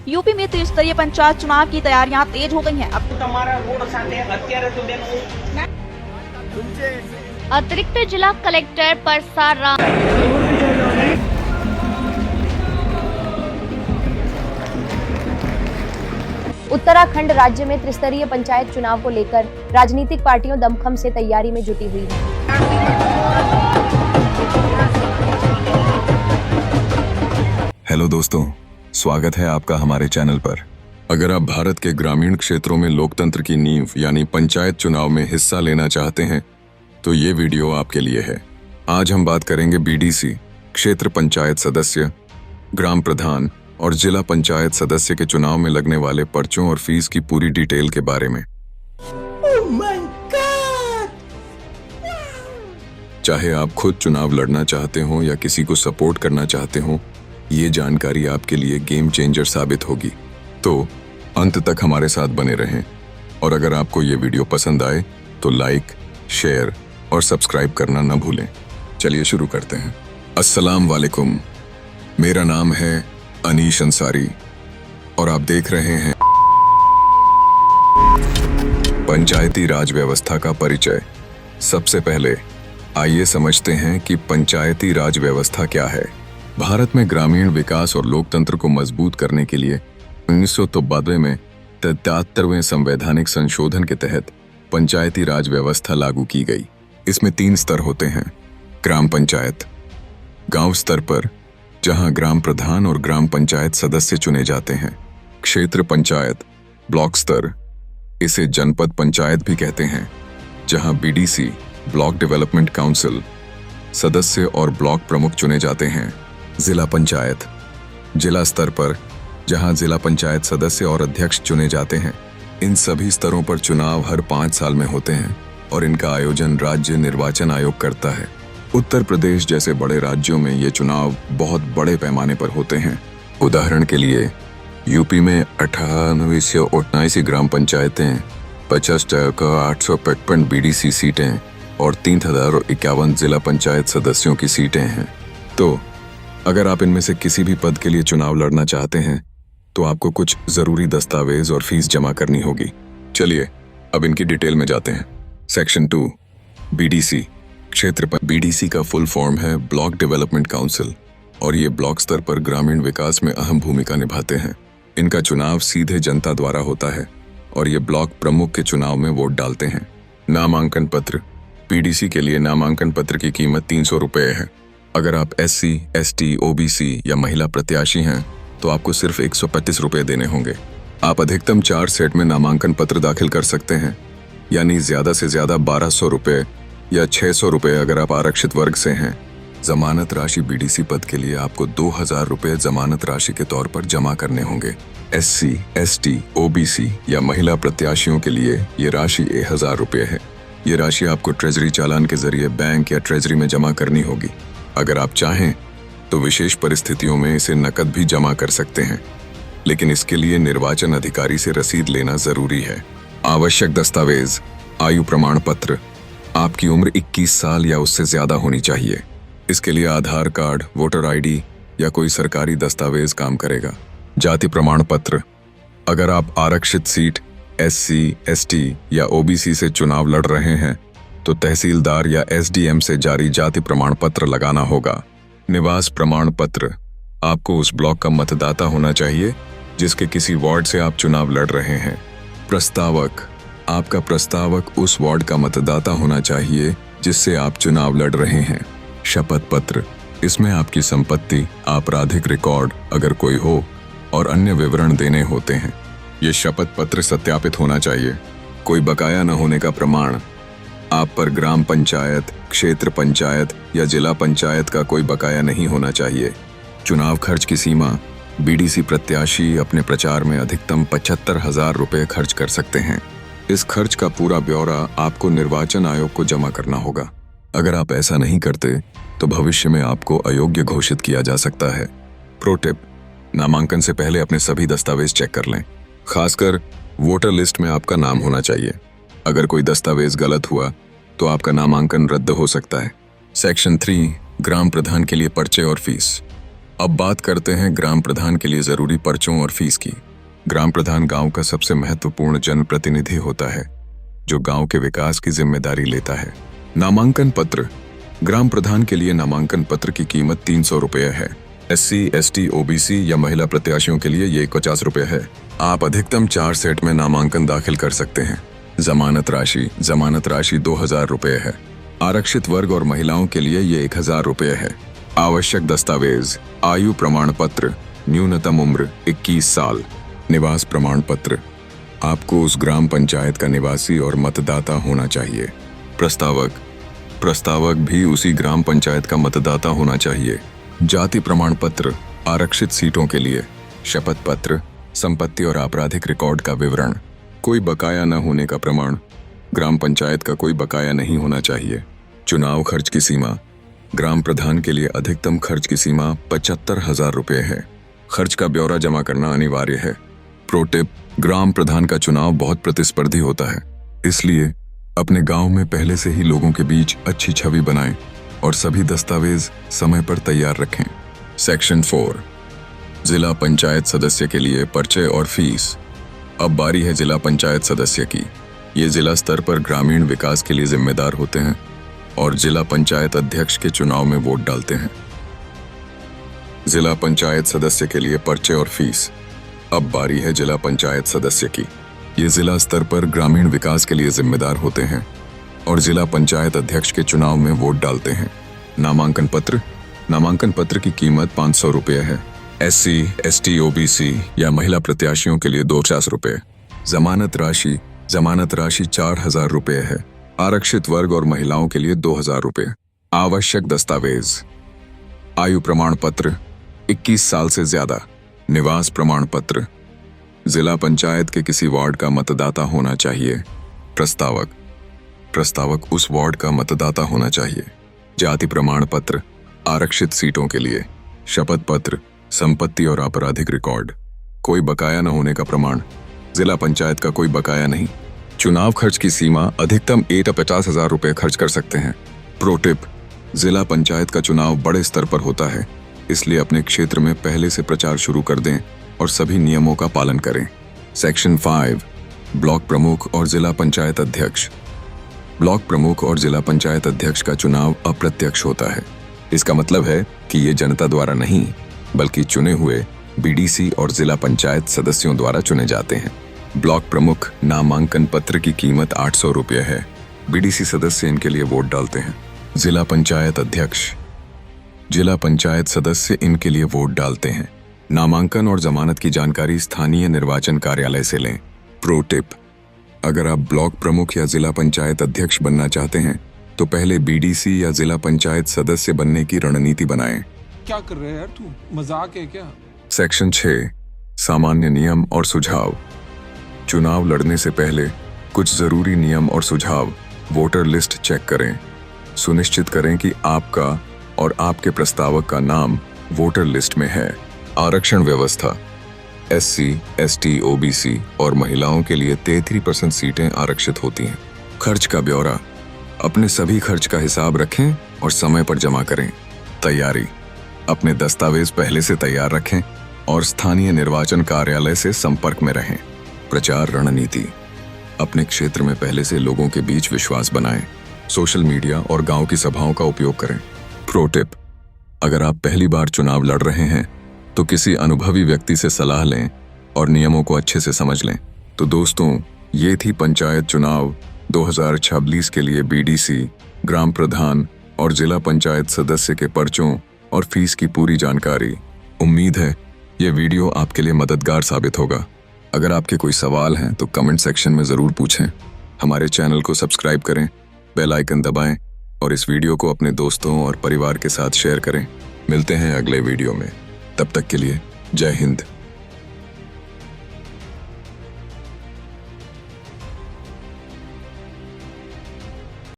UP में त्रिस्तरीय पंचायत चुनाव की तैयारियां तेज हो गई हैं। अतिरिक्त जिला कलेक्टर परसाराम उत्तराखंड राज्य में त्रिस्तरीय पंचायत चुनाव को लेकर राजनीतिक पार्टियों दमखम से तैयारी में जुटी हुई है। हेलो दोस्तों, स्वागत है आपका हमारे चैनल पर। अगर आप भारत के ग्रामीण क्षेत्रों में लोकतंत्र की नींव यानी पंचायत चुनाव में हिस्सा लेना चाहते हैं तो ये वीडियो आपके लिए है। आज हम बात करेंगे बीडीसी, क्षेत्र पंचायत सदस्य, ग्राम प्रधान और जिला पंचायत सदस्य के चुनाव में लगने वाले पर्चों और फीस की पूरी डिटेल के बारे में। चाहे आप खुद चुनाव लड़ना चाहते हो या किसी को सपोर्ट करना चाहते हो, ये जानकारी आपके लिए गेम चेंजर साबित होगी। तो अंत तक हमारे साथ बने रहें और अगर आपको ये वीडियो पसंद आए तो लाइक, शेयर और सब्सक्राइब करना न भूलें। चलिए शुरू करते हैं। अस्सलाम वालेकुम, मेरा नाम है अनीश अंसारी और आप देख रहे हैं पंचायती राज व्यवस्था का परिचय। सबसे पहले आइए समझते हैं कि पंचायती राज व्यवस्था क्या है। भारत में ग्रामीण विकास और लोकतंत्र को मजबूत करने के लिए 1992 में 73वें संवैधानिक संशोधन के तहत पंचायती राज व्यवस्था लागू की गई। इसमें 3 स्तर होते हैं। ग्राम पंचायत, गांव स्तर पर जहां ग्राम प्रधान और ग्राम पंचायत सदस्य चुने जाते हैं। क्षेत्र पंचायत, ब्लॉक स्तर, इसे जनपद पंचायत भी कहते हैं, जहां बीडीसी, ब्लॉक डेवलपमेंट काउंसिल सदस्य और ब्लॉक प्रमुख चुने जाते हैं। जिला पंचायत, जिला स्तर पर जहां जिला पंचायत सदस्य और अध्यक्ष चुने जाते हैं। इन सभी स्तरों पर चुनाव हर 5 साल में होते हैं और इनका आयोजन राज्य निर्वाचन आयोग करता है। उत्तर प्रदेश जैसे बड़े राज्यों में ये चुनाव बहुत बड़े पैमाने पर होते हैं। उदाहरण के लिए यूपी में 9879 ग्राम पंचायतें, 50,855 बीडीसी सीटें और 3051 जिला पंचायत सदस्यों की सीटें हैं। तो अगर आप इनमें से किसी भी पद के लिए चुनाव लड़ना चाहते हैं तो आपको कुछ जरूरी दस्तावेज और फीस जमा करनी होगी। चलिए अब इनकी डिटेल में जाते हैं। सेक्शन 2, बीडीसी, क्षेत्र पर। बीडीसी का फुल फॉर्म है ब्लॉक डेवलपमेंट काउंसिल और ये ब्लॉक स्तर पर ग्रामीण विकास में अहम भूमिका निभाते हैं। इनका चुनाव सीधे जनता द्वारा होता है और ये ब्लॉक प्रमुख के चुनाव में वोट डालते हैं। नामांकन पत्र, बीडीसी के लिए नामांकन पत्र की कीमत 300 रुपये है। अगर आप SC, ST, OBC या महिला प्रत्याशी हैं तो आपको सिर्फ 125 रुपये देने होंगे। आप अधिकतम 4 सेट में नामांकन पत्र दाखिल कर सकते हैं, यानी ज्यादा से ज्यादा 1200 रुपये या 600 रुपये अगर आप आरक्षित वर्ग से हैं। जमानत राशि, बीडीसी पद के लिए आपको 2000 रुपये जमानत राशि के तौर पर जमा करने होंगे। SC, ST, OBC या महिला प्रत्याशियों के लिए ये राशि 1000 रुपये है। ये राशि आपको ट्रेजरी चालान के जरिए बैंक या ट्रेजरी में जमा करनी होगी। अगर आप चाहें तो विशेष परिस्थितियों में इसे नकद भी जमा कर सकते हैं, लेकिन इसके लिए निर्वाचन अधिकारी से रसीद लेना जरूरी है। आवश्यक दस्तावेज, आयु प्रमाण पत्र, आपकी उम्र 21 साल या उससे ज्यादा होनी चाहिए। इसके लिए आधार कार्ड, वोटर ID या कोई सरकारी दस्तावेज काम करेगा। जाति प्रमाण पत्र, अगर आप आरक्षित सीट SC, ST या OBC से चुनाव लड़ रहे हैं तो तहसीलदार या SDM से जारी जाति प्रमाण पत्र लगाना होगा। निवास प्रमाण पत्र, आपको उस ब्लॉक का मतदाता होना चाहिए जिसके किसी वार्ड से आप चुनाव लड़ रहे हैं। प्रस्तावक, आपका प्रस्तावक उस वार्ड का मतदाता होना चाहिए जिससे आप चुनाव लड़ रहे हैं। शपथ पत्र, इसमें आपकी संपत्ति, आपराधिक रिकॉर्ड अगर कोई हो और अन्य विवरण देने होते हैं। ये शपथ पत्र सत्यापित होना चाहिए। कोई बकाया न होने का प्रमाण, आप पर ग्राम पंचायत, क्षेत्र पंचायत या जिला पंचायत का कोई बकाया नहीं होना चाहिए। चुनाव खर्च की सीमा, बीडीसी प्रत्याशी अपने प्रचार में अधिकतम 75,000 रुपये खर्च कर सकते हैं। इस खर्च का पूरा ब्यौरा आपको निर्वाचन आयोग को जमा करना होगा। अगर आप ऐसा नहीं करते तो भविष्य में आपको अयोग्य घोषित किया जा सकता है। प्रो टिप, नामांकन से पहले अपने सभी दस्तावेज चेक कर लें, खासकर वोटर लिस्ट में आपका नाम होना चाहिए। अगर कोई दस्तावेज गलत हुआ तो आपका नामांकन रद्द हो सकता है। सेक्शन 3, ग्राम प्रधान के लिए पर्चे और फीस। अब बात करते हैं ग्राम प्रधान के लिए जरूरी पर्चों और फीस की। ग्राम प्रधान गांव का सबसे महत्वपूर्ण जनप्रतिनिधि होता है जो गांव के विकास की जिम्मेदारी लेता है। नामांकन पत्र। ग्राम प्रधान के लिए नामांकन पत्र की कीमत 300 रुपये है। SC, ST, OBC या महिला प्रत्याशियों के लिए ये 50 रुपये है। आप अधिकतम 4 सेट में नामांकन दाखिल कर सकते हैं। जमानत राशि 2000 रुपये है। आरक्षित वर्ग और महिलाओं के लिए ये 1000 रुपये है। आवश्यक दस्तावेज: आयु प्रमाण पत्र, न्यूनतम उम्र 21 साल। निवास प्रमाण पत्र: आपको उस ग्राम पंचायत का निवासी और मतदाता होना चाहिए। प्रस्तावक भी उसी ग्राम पंचायत का मतदाता होना चाहिए। जाति प्रमाण पत्र: आरक्षित सीटों के लिए। शपथ पत्र: संपत्ति और आपराधिक रिकॉर्ड का विवरण। कोई बकाया न होने का प्रमाण: ग्राम पंचायत का कोई बकाया नहीं होना चाहिए। चुनाव खर्च की सीमा: ग्राम प्रधान के लिए अधिकतम खर्च की सीमा 75,000 रुपये है। खर्च का ब्यौरा जमा करना अनिवार्य है। प्रो टिप: ग्राम प्रधान का चुनाव बहुत प्रतिस्पर्धी होता है, इसलिए अपने गांव में पहले से ही लोगों के बीच अच्छी छवि बनाएं और सभी दस्तावेज समय पर तैयार रखें। सेक्शन 4, जिला पंचायत सदस्य के लिए पर्चे और फीस। अब बारी है जिला पंचायत सदस्य की। ये जिला स्तर पर ग्रामीण विकास के लिए जिम्मेदार होते हैं और जिला पंचायत अध्यक्ष के चुनाव में वोट डालते हैं। जिला पंचायत सदस्य के लिए पर्चे और फीस। अब बारी है जिला पंचायत सदस्य की। ये जिला स्तर पर ग्रामीण विकास के लिए जिम्मेदार होते हैं और जिला पंचायत अध्यक्ष के चुनाव में वोट डालते हैं। नामांकन पत्र की कीमत 500 रुपये है। SC, ST, OBC या महिला प्रत्याशियों के लिए 250 रुपये। जमानत राशि 4000 रुपये है। आरक्षित वर्ग और महिलाओं के लिए 2000 रुपये। आवश्यक दस्तावेज: आयु प्रमाण पत्र 21 साल से ज्यादा। निवास प्रमाण पत्र: जिला पंचायत के किसी वार्ड का मतदाता होना चाहिए। प्रस्तावक उस वार्ड का मतदाता होना चाहिए। जाति प्रमाण पत्र: आरक्षित सीटों के लिए। शपथ पत्र: संपत्ति और आपराधिक रिकॉर्ड। कोई बकाया न होने का प्रमाण: जिला पंचायत का कोई बकाया नहीं। चुनाव खर्च की सीमा अधिकतम 50,000 रुपये खर्च कर सकते हैं। प्रो टिप: जिला पंचायत का चुनाव बड़े स्तर पर होता है, इसलिए अपने क्षेत्र में पहले से प्रचार शुरू कर दें और सभी नियमों का पालन करें। सेक्शन 5, ब्लॉक प्रमुख और जिला पंचायत अध्यक्ष। ब्लॉक प्रमुख और जिला पंचायत अध्यक्ष का चुनाव अप्रत्यक्ष होता है। इसका मतलब है कि ये जनता द्वारा नहीं बल्कि चुने हुए BDC और जिला पंचायत सदस्यों द्वारा चुने जाते हैं। ब्लॉक प्रमुख नामांकन पत्र की कीमत 800 रुपये है। BDC सदस्य इनके लिए वोट डालते हैं। जिला पंचायत अध्यक्ष, जिला पंचायत सदस्य इनके लिए वोट डालते हैं। नामांकन और जमानत की जानकारी स्थानीय निर्वाचन कार्यालय से लें। प्रो टिप: अगर आप ब्लॉक प्रमुख या जिला पंचायत अध्यक्ष बनना चाहते हैं तो पहले BDC या जिला पंचायत सदस्य बनने की रणनीति बनाएं। क्या कर रहे हैं यार तू, मजाक है क्या? सेक्शन 6, सामान्य नियम और सुझाव। चुनाव लड़ने से पहले कुछ जरूरी नियम और सुझाव। वोटर लिस्ट चेक करें। सुनिश्चित करें कि आपका और आपके प्रस्तावक का नाम वोटर लिस्ट में है। आरक्षण व्यवस्था: SC, ST, OBC और महिलाओं के लिए 33% सीटें आरक्षित होती हैं। खर्च का ब्यौरा: अपने सभी खर्च का हिसाब रखें और समय पर जमा करें। तैयारी: अपने दस्तावेज पहले से तैयार रखें और स्थानीय निर्वाचन कार्यालय से संपर्क में रहें। प्रचार रणनीति: अपने क्षेत्र में पहले से लोगों के बीच विश्वास बनाएं। सोशल मीडिया और गांव की सभाओं का उपयोग करें। प्रो टिप: अगर आप पहली बार चुनाव लड़ रहे हैं तो किसी अनुभवी व्यक्ति से सलाह लें और नियमों को अच्छे से समझ लें। तो दोस्तों, ये थी पंचायत चुनाव 2026 के लिए BDC, ग्राम प्रधान और जिला पंचायत सदस्य के पर्चों और फीस की पूरी जानकारी। उम्मीद है ये वीडियो आपके लिए मददगार साबित होगा। अगर आपके कोई सवाल हैं तो कमेंट सेक्शन में ज़रूर पूछें। हमारे चैनल को सब्सक्राइब करें, बेल आइकन दबाएं और इस वीडियो को अपने दोस्तों और परिवार के साथ शेयर करें। मिलते हैं अगले वीडियो में। तब तक के लिए जय हिंद।